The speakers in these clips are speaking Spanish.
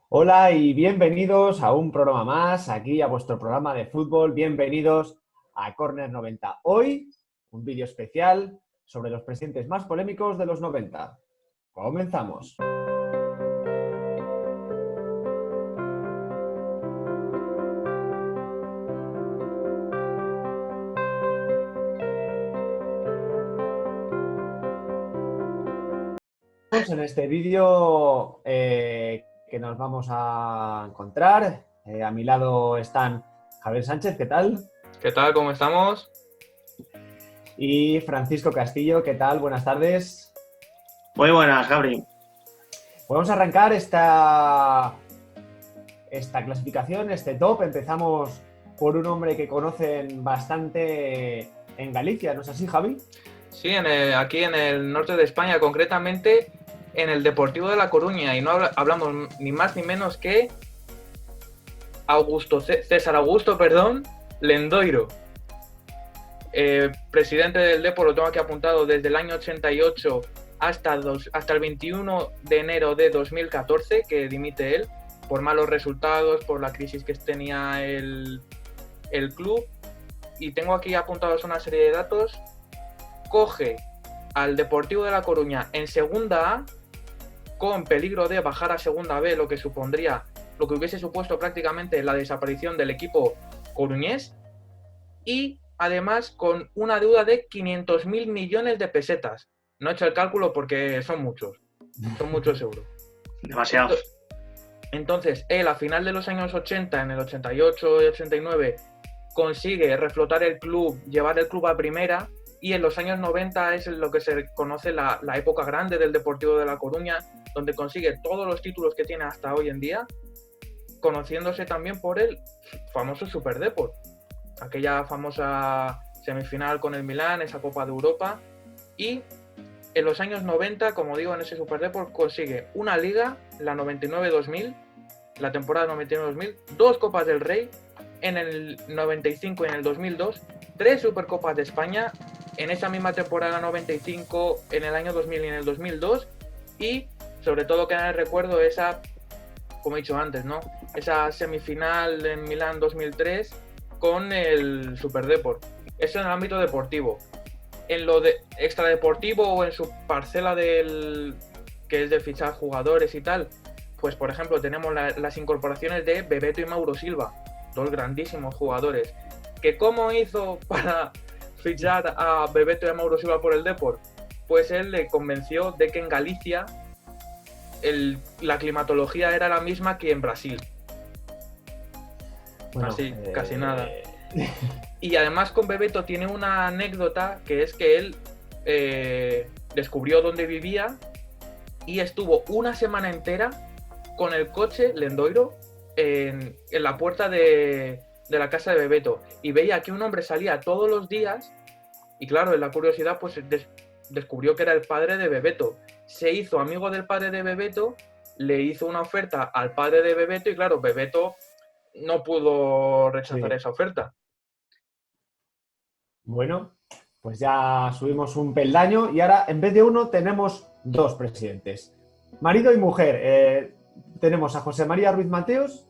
Hola y bienvenidos a un programa más, aquí a vuestro programa de fútbol. Bienvenidos a Corner 90. Hoy, un vídeo especial sobre los presidentes más polémicos de los 90. Comenzamos. En este vídeo que nos vamos a encontrar, a mi lado están Javier Sánchez, ¿qué tal? ¿Qué tal? ¿Cómo estamos? Y Francisco Castillo, ¿qué tal? Buenas tardes. Muy buenas, Gabri. Vamos a arrancar esta clasificación, este top. Empezamos por un hombre que conocen bastante en Galicia, ¿no es así, Javi? Sí, aquí en el norte de España, concretamente en el Deportivo de La Coruña, y no hablamos ni más ni menos que César Augusto Lendoiro. Presidente del Depor, lo tengo aquí apuntado, desde el año 88 hasta el 21 de enero de 2014, que dimite él, por malos resultados, por la crisis que tenía el club. Y tengo aquí apuntados una serie de datos. Coge al Deportivo de La Coruña en Segunda A, con peligro de bajar a Segunda B, lo que hubiese supuesto prácticamente la desaparición del equipo coruñés, y además con una deuda de 500.000 millones de pesetas. No he hecho el cálculo porque son muchos euros. Demasiado. Entonces, él a final de los años 80, en el 88 y 89, consigue reflotar el club, llevar el club a primera, y en los años 90 es lo que se conoce la época grande del Deportivo de La Coruña, donde consigue todos los títulos que tiene hasta hoy en día, conociéndose también por el famoso Super Depor, aquella famosa semifinal con el Milán, esa Copa de Europa. Y en los años 90, como digo, en ese Super Depor consigue una liga, la 99-2000, la temporada 99-2000, 2 Copas del Rey, en el 95 y en el 2002, 3 Supercopas de España, en esa misma temporada 95, en el año 2000 y en el 2002, y sobre todo queda en el recuerdo esa, como he dicho antes, ¿no?, esa semifinal en Milán 2003 con el Super Depor. Eso en el ámbito deportivo. En lo de extradeportivo o en su parcela que es de fichar jugadores y tal, pues por ejemplo tenemos las incorporaciones de Bebeto y Mauro Silva, dos grandísimos jugadores. ¿Que cómo hizo para fichar a Bebeto y a Mauro Silva por el Depor? Pues él le convenció de que en Galicia la climatología era la misma que en Brasil. Bueno, así, casi nada. Y además con Bebeto tiene una anécdota, que es que él descubrió dónde vivía y estuvo una semana entera con el coche Lendoiro en la puerta de la casa de Bebeto, y veía que un hombre salía todos los días, y claro, en la curiosidad pues descubrió que era el padre de Bebeto. Se hizo amigo del padre de Bebeto, le hizo una oferta al padre de Bebeto, y claro, Bebeto no pudo rechazar esa oferta. Bueno, pues ya subimos un peldaño y ahora en vez de uno tenemos 2 presidentes. Marido y mujer. Tenemos a José María Ruiz Mateos,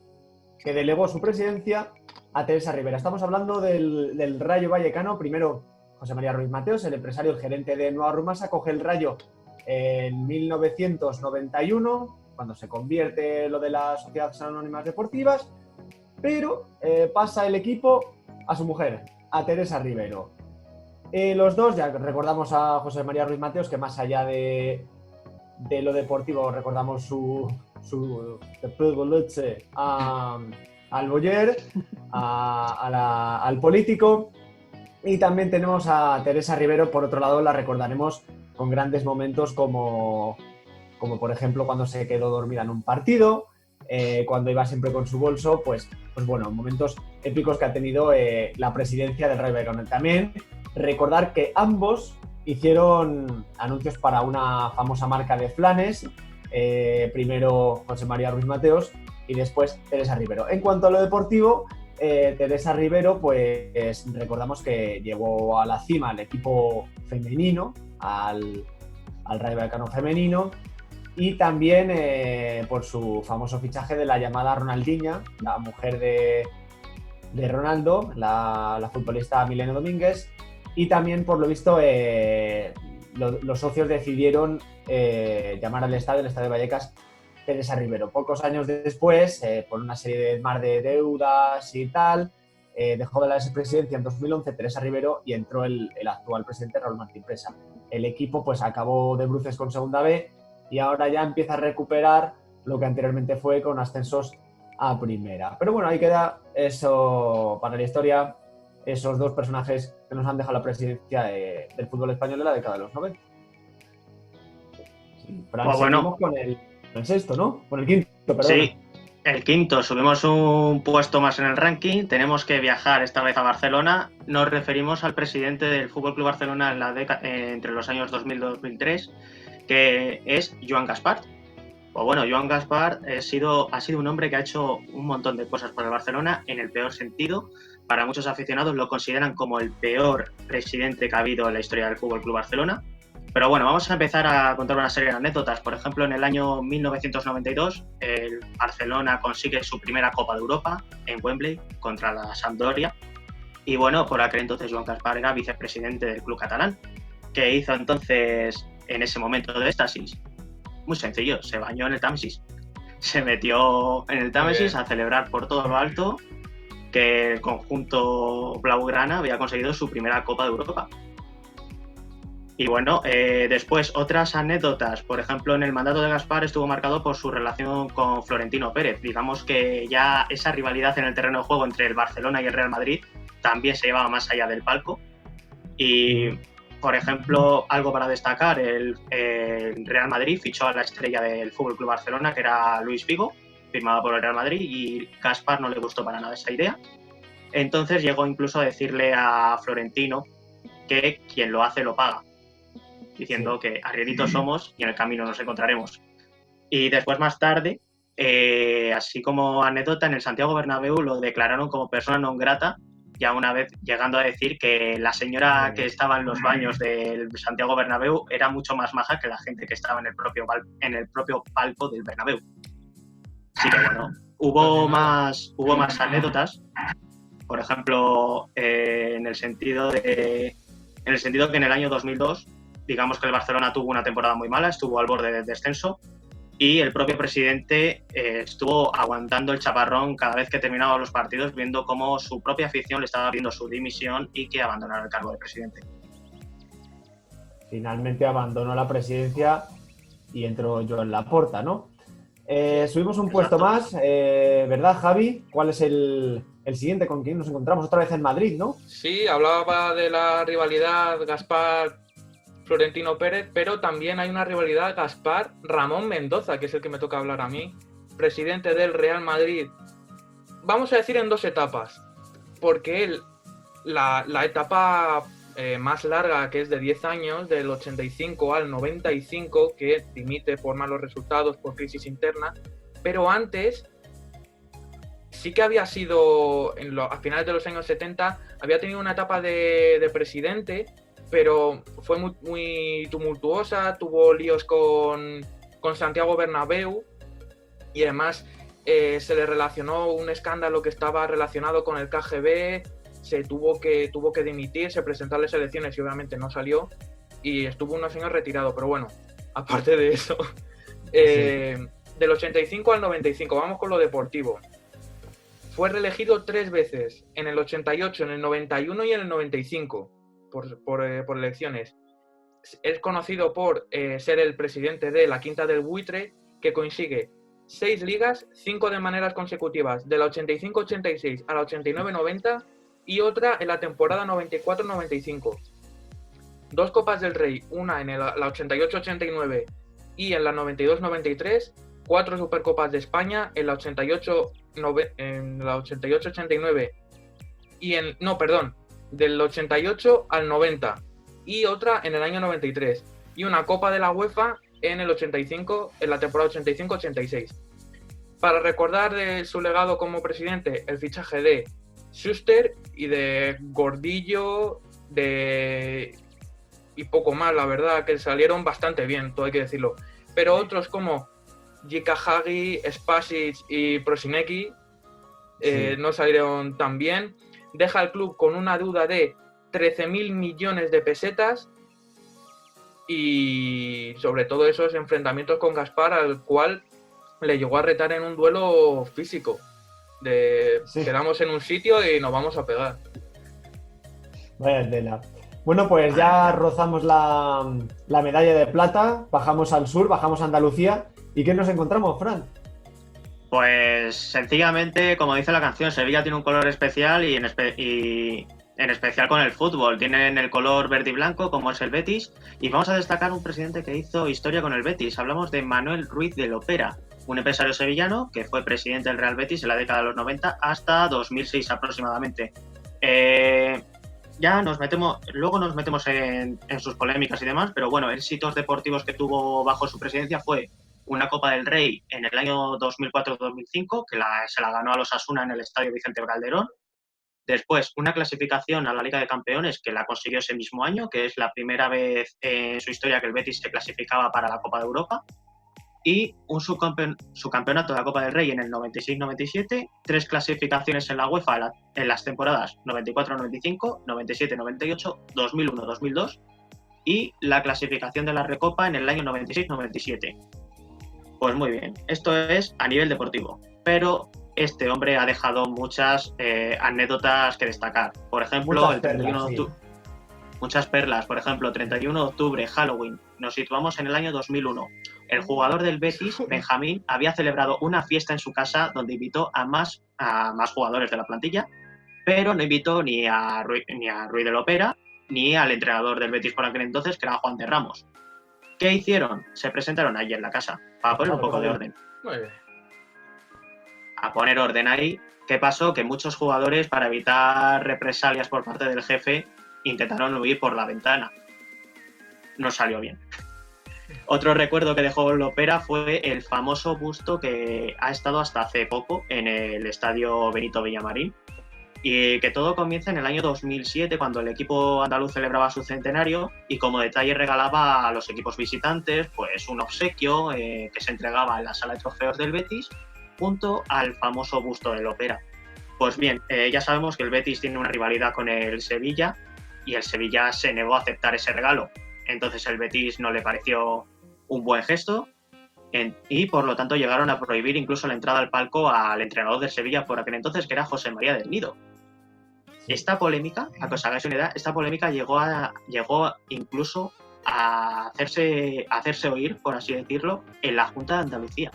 que delegó su presidencia a Teresa Rivera. Estamos hablando del Rayo Vallecano. Primero, José María Ruiz Mateos, el empresario, el gerente de Nueva Rumasa, coge el Rayo en 1991, cuando se convierte lo de las sociedades anónimas deportivas, pero pasa el equipo a su mujer, a Teresa Rivero. Los dos, ya recordamos a José María Ruiz Mateos, que más allá de lo deportivo recordamos su al Boyer, al político. Y también tenemos a Teresa Rivero, por otro lado, la recordaremos con grandes momentos como por ejemplo cuando se quedó dormida en un partido, cuando iba siempre con su bolso, pues bueno, momentos épicos que ha tenido la presidencia del Rayo Vallecano. También recordar que ambos hicieron anuncios para una famosa marca de flanes, primero José María Ruiz Mateos y después Teresa Rivero. En cuanto a lo deportivo, Teresa Rivero, pues recordamos que llevó a la cima al equipo femenino, al Rayo Vallecano femenino, y también por su famoso fichaje de la llamada Ronaldinha, la mujer de Ronaldo, la futbolista Milena Domínguez, y también, por lo visto, los socios decidieron llamar al estadio, el Estadio Vallecas, Teresa Rivero. Pocos años después, por una serie de mar de deudas y tal, dejó de la vicepresidencia en 2011 Teresa Rivero y entró el actual presidente Raúl Martín Presa. El equipo pues acabó de bruces con Segunda B y ahora ya empieza a recuperar lo que anteriormente fue con ascensos a Primera. Pero bueno, ahí queda eso para la historia, esos dos personajes que nos han dejado la presidencia del fútbol español en la década de los 90. Sí, Fran, Pues bueno, seguimos con el sexto, ¿no? Con el quinto, perdón. sí, el quinto, subimos un puesto más en el ranking, tenemos que viajar esta vez a Barcelona, nos referimos al presidente del FC Barcelona en la entre los años 2000 y 2003, que es Joan Gaspar. Pues bueno, Joan Gaspar ha sido un hombre que ha hecho un montón de cosas por el Barcelona en el peor sentido. Para muchos aficionados lo consideran como el peor presidente que ha habido en la historia del FC Barcelona. Pero bueno, vamos a empezar a contar una serie de anécdotas. Por ejemplo, en el año 1992, el Barcelona consigue su primera Copa de Europa en Wembley contra la Sampdoria. Y bueno, por aquel entonces Joan Gaspar era vicepresidente del club catalán. ¿Qué hizo entonces en ese momento de éxtasis? Muy sencillo, se bañó en el Támesis. Se metió en el Támesis a celebrar por todo lo alto que el conjunto blaugrana había conseguido su primera Copa de Europa. Y bueno, después otras anécdotas. Por ejemplo, en el mandato de Gaspar estuvo marcado por su relación con Florentino Pérez. Digamos que ya esa rivalidad en el terreno de juego entre el Barcelona y el Real Madrid también se llevaba más allá del palco. Y, por ejemplo, algo para destacar, el Real Madrid fichó a la estrella del FC Barcelona, que era Luis Figo, firmado por el Real Madrid, y Gaspar no le gustó para nada esa idea. Entonces llegó incluso a decirle a Florentino que quien lo hace lo paga, diciendo que arrieritos somos y en el camino nos encontraremos. Y después, más tarde, así como anécdota, en el Santiago Bernabéu lo declararon como persona non grata, ya una vez llegando a decir que la señora que estaba en los baños del Santiago Bernabéu era mucho más maja que la gente que estaba en el propio palco del Bernabéu. Así que bueno, hubo más anécdotas. Por ejemplo, en el sentido que en el año 2002, digamos que el Barcelona tuvo una temporada muy mala, estuvo al borde del descenso y el propio presidente estuvo aguantando el chaparrón cada vez que terminaba los partidos, viendo cómo su propia afición le estaba pidiendo su dimisión y que abandonara el cargo de presidente. Finalmente abandonó la presidencia y entró Joan Laporta, ¿no? Subimos un puesto más, ¿verdad, Javi? ¿Cuál es el siguiente con quien nos encontramos? Otra vez en Madrid, ¿no? Sí, hablaba de la rivalidad Gaspar-Florentino Pérez, pero también hay una rivalidad Gaspar-Ramón Mendoza, que es el que me toca hablar a mí, presidente del Real Madrid. Vamos a decir en dos etapas, porque la etapa más larga, que es de 10 años, del 85 al 95, que dimite por malos resultados, por crisis interna, pero antes sí que había sido, a finales de los años 70, había tenido una etapa de presidente, pero fue muy tumultuosa, tuvo líos con Santiago Bernabéu y además se le relacionó un escándalo que estaba relacionado con el KGB, tuvo que dimitir, se presentó a las elecciones y obviamente no salió y estuvo unos años retirado, pero bueno, aparte de eso, del 85 al 95, vamos con lo deportivo. Fue reelegido 3 veces, en el 88, en el 91 y en el 95, por elecciones. Es conocido por ser el presidente de la Quinta del Buitre, que consigue 6 ligas, 5 de maneras consecutivas, de la 85-86 a la 89-90 y otra en la temporada 94-95. 2 Copas del Rey, una en la 88-89 y en la 92-93, 4 Supercopas de España en la 88-89 y del 88 al 90 y otra en el año 93 y una Copa de la UEFA en el 85, en la temporada 85-86. Para recordar de su legado como presidente, el fichaje de Schuster y de Gordillo y poco más, la verdad, que salieron bastante bien, todo hay que decirlo. pero otros como Jika Hagi, Spasic y Prosinecki no salieron tan bien. Deja el club con una deuda de 13.000 millones de pesetas y sobre todo esos enfrentamientos con Gaspar, al cual le llegó a retar en un duelo físico. Quedamos en un sitio y nos vamos a pegar. Vaya tela. Bueno, pues ya rozamos la medalla de plata, bajamos al sur, bajamos a Andalucía. ¿Y qué nos encontramos, Fran? Pues sencillamente, como dice la canción, Sevilla tiene un color especial y en especial con el fútbol. Tienen el color verde y blanco, como es el Betis, y vamos a destacar un presidente que hizo historia con el Betis. Hablamos de Manuel Ruiz de Lopera, un empresario sevillano que fue presidente del Real Betis en la década de los 90 hasta 2006 aproximadamente. Ya luego nos metemos en sus polémicas y demás, pero bueno, éxitos deportivos que tuvo bajo su presidencia fue una Copa del Rey en el año 2004-2005, que se la ganó a los Osasuna en el Estadio Vicente Calderón. Después, una clasificación a la Liga de Campeones, que la consiguió ese mismo año, que es la primera vez en su historia que el Betis se clasificaba para la Copa de Europa. Y su campeonato de la Copa del Rey en el 96-97, 3 clasificaciones en la UEFA en las temporadas 94-95, 97-98, 2001-2002 y la clasificación de la Recopa en el año 96-97. Pues muy bien, esto es a nivel deportivo, pero este hombre ha dejado muchas anécdotas que destacar. Por ejemplo, el 31 de octubre. Muchas perlas, por ejemplo, 31 de octubre, Halloween. Nos situamos en el año 2001. El jugador del Betis, Benjamín, había celebrado una fiesta en su casa donde invitó a más jugadores de la plantilla, pero no invitó ni a Ruiz de Lopera ni al entrenador del Betis por aquel entonces, que era Juan de Ramos. ¿Qué hicieron? Se presentaron allí en la casa para poner un poco de orden. Muy bien. A poner orden ahí. ¿Qué pasó? Que muchos jugadores, para evitar represalias por parte del jefe, intentaron huir por la ventana. No salió bien. Otro recuerdo que dejó Lopera fue el famoso busto que ha estado hasta hace poco en el estadio Benito Villamarín, y que todo comienza en el año 2007, cuando el equipo andaluz celebraba su centenario y como detalle regalaba a los equipos visitantes pues un obsequio que se entregaba en la sala de trofeos del Betis junto al famoso busto de Lopera. Pues bien, ya sabemos que el Betis tiene una rivalidad con el Sevilla y el Sevilla se negó a aceptar ese regalo. Entonces el Betis no le pareció un buen gesto y por lo tanto llegaron a prohibir incluso la entrada al palco al entrenador del Sevilla por aquel entonces, que era José María del Nido. Esta polémica, para que os hagáis una idea, esta polémica llegó incluso a hacerse oír, por así decirlo, en la Junta de Andalucía,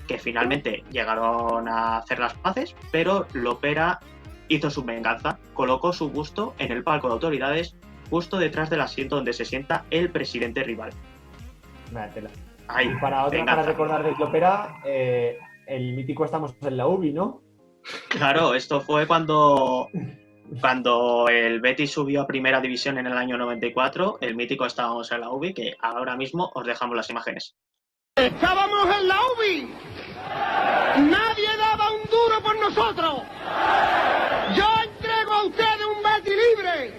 que finalmente llegaron a hacer las paces, pero Lopera hizo su venganza, colocó su busto en el palco de autoridades justo detrás del asiento donde se sienta el presidente rival. Ahí, para recordar de Lopera, el mítico Estamos en la UBI, ¿no? Claro, esto fue cuando el Betis subió a Primera División en el año 94, el mítico Estábamos en la UBI, que ahora mismo os dejamos las imágenes. ¡Estábamos en la UBI! ¡Nadie daba un duro por nosotros! ¡Yo entrego a ustedes un Betis libre!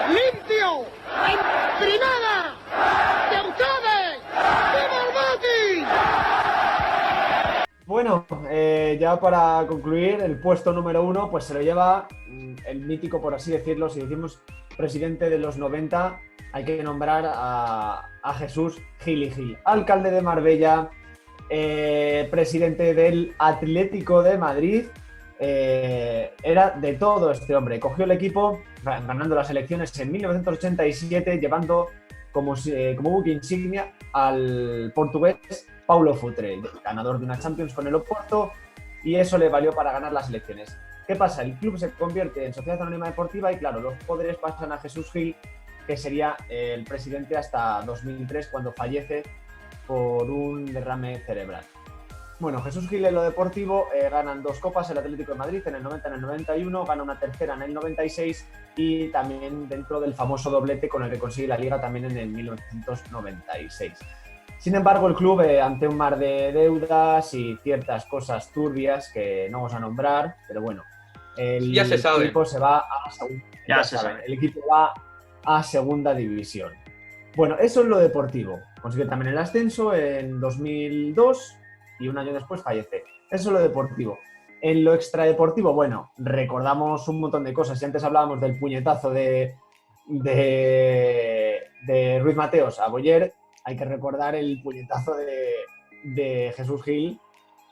¡Limpio! ¡En primera! ¡De ustedes! ¡Viva el Betis! Bueno, ya para concluir, el puesto número 1 pues se lo lleva el mítico, por así decirlo, si decimos presidente de los 90, hay que nombrar a Jesús Gil y Gil, alcalde de Marbella, presidente del Atlético de Madrid. Era de todo este hombre. Cogió el equipo ganando las elecciones en 1987, llevando como buque insignia al portugués Paulo Futre, ganador de una Champions con el Oporto, y eso le valió para ganar las elecciones. ¿Qué pasa? El club se convierte en Sociedad Anónima Deportiva y claro, los poderes pasan a Jesús Gil, que sería el presidente hasta 2003, cuando fallece por un derrame cerebral. Bueno, Jesús Gil en lo deportivo ganan 2 copas el Atlético de Madrid en el 90, en el 91, gana una tercera en el 96 y también dentro del famoso doblete con el que consigue la Liga también en el 1996. Sin embargo, el club, ante un mar de deudas y ciertas cosas turbias que no vamos a nombrar, pero bueno, el equipo se va a segunda, el equipo va a segunda división. Bueno, eso es lo deportivo. Consigue también el ascenso en 2002 y un año después fallece. Eso es lo deportivo. En lo extradeportivo, bueno, recordamos un montón de cosas. Si antes hablábamos del puñetazo de Ruiz Mateos a Boyer, hay que recordar el puñetazo de Jesús Gil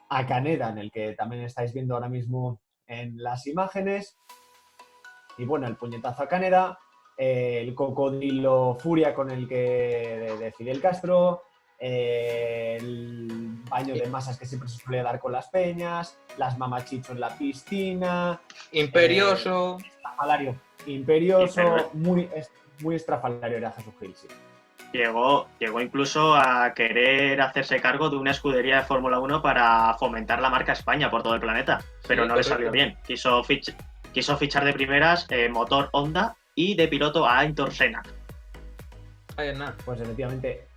a Caneda, en el que también estáis viendo ahora mismo en las imágenes. Y bueno, el puñetazo a Caneda, el cocodrilo furia con el que de Fidel Castro, el baño de masas que siempre se suele dar con las peñas, las mamachicho en la piscina. Imperioso. Estrafalario. Imperioso, muy estrafalario era Jesús Gil, sí. Llegó incluso a querer hacerse cargo de una escudería de Fórmula 1 para fomentar la marca España por todo el planeta, pero Sí, no le correcto. salió bien. Quiso fichar de primeras motor Honda y de piloto a Ayrton Senna. Ahí es nada. Pues efectivamente.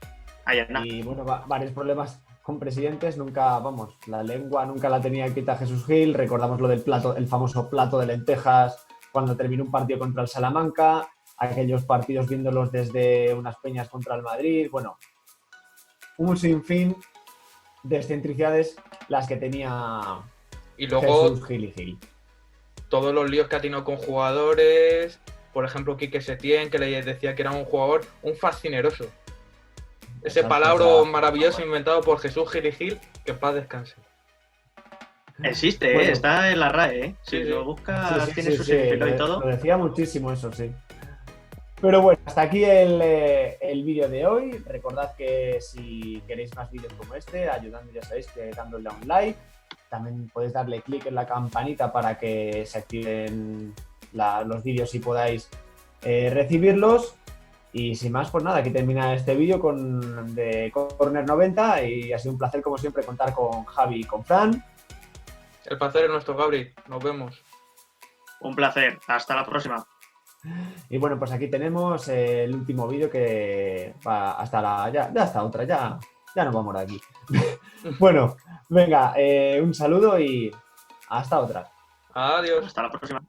Ahí es nada. Y bueno, varios problemas con presidentes. Nunca, vamos, la lengua nunca la tenía quieta Jesús Gil. Recordamos lo del plato, el famoso plato de lentejas cuando terminó un partido contra el Salamanca. Aquellos partidos viéndolos desde unas peñas contra el Madrid. Bueno, un sinfín de excentricidades las que tenía Y luego Jesús Gil y Gil. todos los líos que ha tenido con jugadores, por ejemplo, Quique Setién, que le decía que era un jugador, un fascineroso. Ese Exacto, palabra o sea, maravilloso inventado por Jesús Gil y Gil, que en paz descanse. Existe, Bueno. está en la RAE, Si Sí, lo sí. buscas, Sí, tiene sí, su sí, significado y todo. Lo decía muchísimo eso, sí. Pero bueno, hasta aquí el vídeo de hoy. Recordad que si queréis más vídeos como este, ayudando, ya sabéis, que dándole a un like. También podéis darle clic en la campanita para que se activen los vídeos y podáis recibirlos. Y sin más, pues nada, aquí termina este vídeo de Corner 90 y ha sido un placer, como siempre, contar con Javi y con Fran. El placer es nuestro, Gabri. Nos vemos. Un placer. Hasta la próxima. Y bueno, pues aquí tenemos el último vídeo que va hasta ya hasta otra, ya nos vamos de aquí. Bueno, venga, un saludo y hasta otra. Adiós. Hasta la próxima.